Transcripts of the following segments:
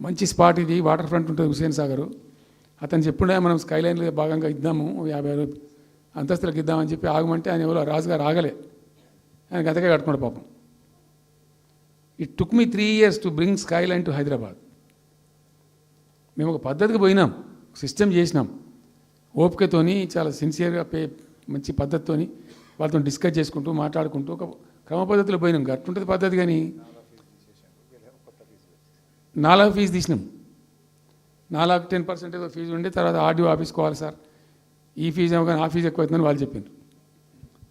మంచి స్పాట్ ఇది, water front ఉంటుంది హుస్సేన్ సాగర్. అతను చెప్పుండే మనం స్కైలైన్లో భాగంగా ఇద్దాము 50 అంతస్తులకు ఇద్దామని చెప్పి ఆగమంటే ఆయన ఎవరో రాజుగారు ఆగలే, ఆయన గతకే కట్టుకున్నాడు పాపం. It took me 3 years to bring Skyline to Hyderabad. మేము ఒక పద్ధతికి పోయినాం, సిస్టమ్ చేసినాం, ఓపికతోని చాలా సిన్సియర్గా మంచి పద్ధతితోని వాళ్ళతో డిస్కస్ చేసుకుంటూ మాట్లాడుకుంటూ ఒక క్రమ పద్ధతిలో పోయినాం. గట్టుంటుంది పద్ధతి. కానీ 4 ఫీజు తీసినాం. 4 10% ఏదో ఫీజు ఉండే, తర్వాత ఆర్డీఓ ఆఫీస్కి పోవాలి సార్, ఈ ఫీజు ఏమో కానీ ఆ ఫీజు ఎక్కువ అవుతుందని వాళ్ళు చెప్పారు.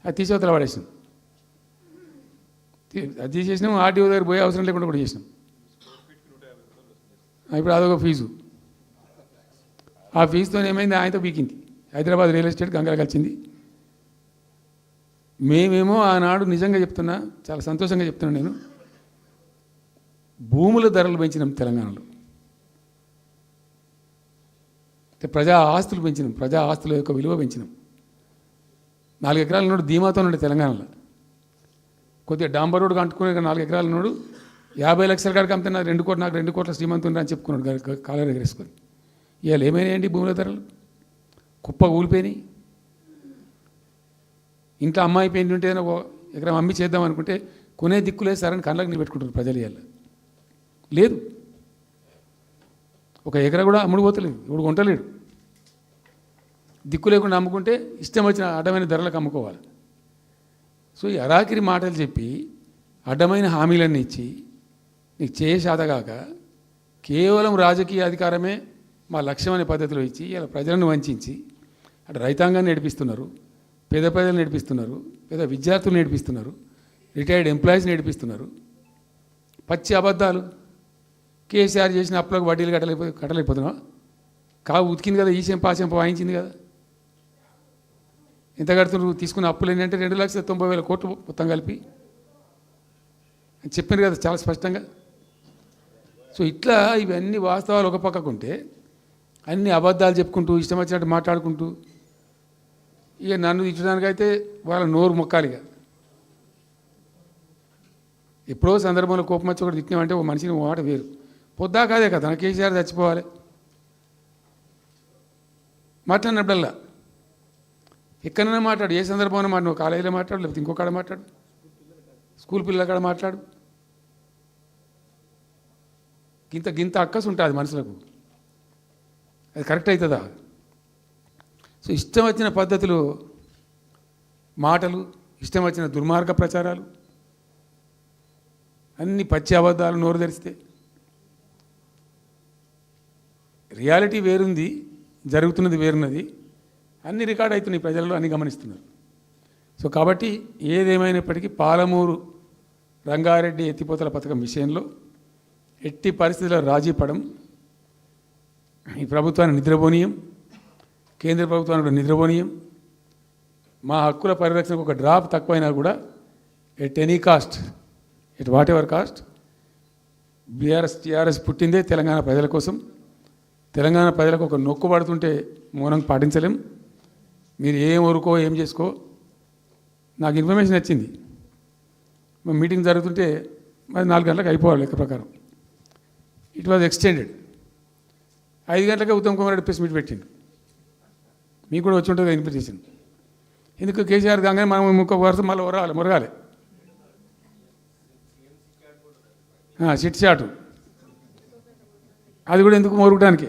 అది తీసేవతల పడేసినాం. అది తీసేసినాం, ఆర్డీఓ దగ్గర పోయే అవసరం లేకుండా కూడా చేసినాం. ఇప్పుడు అదొక ఫీజు. ఆ ఫీజుతో ఏమైంది, ఆయనతో బీకింది. హైదరాబాద్ రియల్ ఎస్టేట్ గంగల కలిసింది. మేమేమో ఆనాడు నిజంగా చెప్తున్నా, చాలా సంతోషంగా చెప్తున్నాను నేను, భూముల ధరలు పెంచినాం తెలంగాణలో, ప్రజా ఆస్తులు పెంచినాం, ప్రజా ఆస్తుల యొక్క విలువ పెంచినాం. 4 ఎకరాల నోడు ధీమాతో ఉండే తెలంగాణలో. కొద్దిగా డాంబర్ రోడ్డు అంటుకునే 4 ఎకరాల నోడు 50 లక్షల కాడికి అమ్మితే నాకు 2 కోట్ల శ్రీమంతుని అని చెప్పుకున్నాడు కాలర్ ఎగరేసుకొని. ఇవాళ ఏమైనాయండి భూముల ధరలు? కుప్ప కూలిపోయినాయి. ఇంట్లో అమ్మాయి పెయింట్ ఉంటే ఒక ఎకరం అమ్మి చేద్దాం అనుకుంటే కొనే దిక్కులే సరని కళ్ళకి నిలబెట్టుకుంటారు ప్రజలు. ఇవాళ లేదు, ఒక ఎకరా కూడా అమ్ముడు పోతలేదు, ఇప్పుడు కొంటలేడు. దిక్కు లేకుండా అమ్ముకుంటే ఇష్టం వచ్చిన అడ్డమైన ధరలకు అమ్ముకోవాలి. సో ఈ అరాకిరి మాటలు చెప్పి అడ్డమైన హామీలన్నీ ఇచ్చి నీకు చేసాదగాక కేవలం రాజకీయ అధికారమే మా లక్ష్యం అనే పద్ధతిలో ఇచ్చి ఇలా ప్రజలను వంచి అటు రైతాంగాన్ని నడిపిస్తున్నారు, పేద ప్రజలు నడిపిస్తున్నారు, పేద విద్యార్థులు నడిపిస్తున్నారు, రిటైర్డ్ ఎంప్లాయీస్ నడిపిస్తున్నారు. పచ్చి అబద్ధాలు. కేసీఆర్ చేసిన అప్పులకు వడ్డీలు కట్టలేకపోతున్నావా? కావు ఉతికింది కదా, ఈ చెంప ఆ చెంప వాయించింది కదా. ఎంత కడుతున్నారు? తీసుకున్న అప్పులు ఏంటంటే 2,90,000 కోట్లు మొత్తం కలిపి చెప్పారు కదా చాలా స్పష్టంగా. సో ఇట్లా ఇవన్నీ వాస్తవాలు ఒక పక్కకుంటే అన్ని అబద్ధాలు చెప్పుకుంటూ ఇష్టం వచ్చినట్టు మాట్లాడుకుంటూ ఇక నన్ను తిట్టడానికైతే వాళ్ళ నోరు మొక్కాలిగా. ఎప్పుడో సందర్భంలో కోపం వచ్చి ఒకటి తిట్టినామంటే ఓ మనిషిని మాట వేరు. పొద్దా కాదే కదా నా కేసీఆర్ చచ్చిపోవాలి మాట్లాడినప్పుడల్లా ఎక్కడైనా మాట్లాడు, ఏ సందర్భంలో మాట, నువ్వు కాలేజీలో మాట్లాడు, లేకపోతే ఇంకో కాడ మాట్లాడు, స్కూల్ పిల్లల కాడ మాట్లాడు. గింత అక్కసు ఉంటుంది మనుషులకు. అది కరెక్ట్ అవుతుందా? సో ఇష్టం వచ్చిన పద్ధతులు, మాటలు, ఇష్టం వచ్చిన దుర్మార్గ ప్రచారాలు, అన్ని పచ్చి అబద్ధాలు నోరు తెరిస్తే. రియాలిటీ వేరుంది, జరుగుతున్నది వేరున్నది, అన్ని రికార్డ్ అవుతున్నాయి ప్రజల్లో, అన్ని గమనిస్తున్నారు. సో కాబట్టి ఏదేమైనప్పటికీ పాలమూరు రంగారెడ్డి ఎత్తిపోతల పథకం విషయంలో ఎట్టి పరిస్థితుల్లో రాజీ పడం. ఈ ప్రభుత్వాన్ని నిద్రపోనీయం, కేంద్ర ప్రభుత్వాన్ని కూడా నిద్రపోనీయం. మా హక్కుల పరిరక్షణకు ఒక డ్రాప్ తక్కువైనా కూడా at any cost, at whatever cost, TRS పుట్టిందే తెలంగాణ ప్రజల కోసం. తెలంగాణ ప్రజలకు ఒక నొక్కు పడుతుంటే మౌనం పాటించలేం. మీరు ఏం ఊరుకో ఏం చేసుకో. నాకు ఇన్ఫర్మేషన్ వచ్చింది, మీటింగ్ జరుగుతుంటే మరి 4 గంటలకు అయిపోవాలి లెక్క ప్రకారం. It was extended. 5 గంటలకే ఉత్తమ్ కుమార్ రెడ్డి ప్రెస్ మీట్ పెట్టిండు. మీకు కూడా వచ్చి ఉంటుంది ఇన్విటేషన్. ఎందుకు కేసీఆర్ కాగానే మనం ఇంకొక వరుస మళ్ళీ మురగాలి. చిట్ చాటు అది కూడా ఎందుకు మొరగడానికి?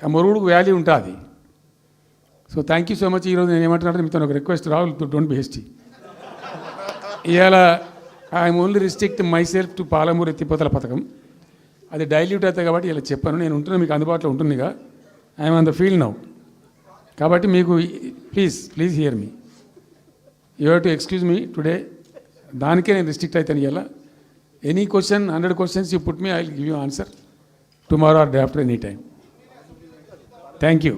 ఆ మొరుగుడుకు వాల్యూ ఉంటుంది. So thank you so much. ఈరోజు నేను ఏమంటున్నాను, మీతో ఒక request, Rahul don't be hasty. ఇవాళ I'm only restrict my self to Palamuru ఎత్తిపోతల పథకం. అది డైల్యూట్ అవుతాయి కాబట్టి ఇలా చెప్పాను. నేను ఉంటున్నా, మీకు అందుబాటులో ఉంటుందిగా. I'm on the field now. కాబట్టి మీకు please here me. You have to excuse me today. దానికే నేను రిస్ట్రిక్ట్ అవుతాను. ఇలా any question, 100 questions you put me, I will give you answer tomorrow or day after, any time. Thank you.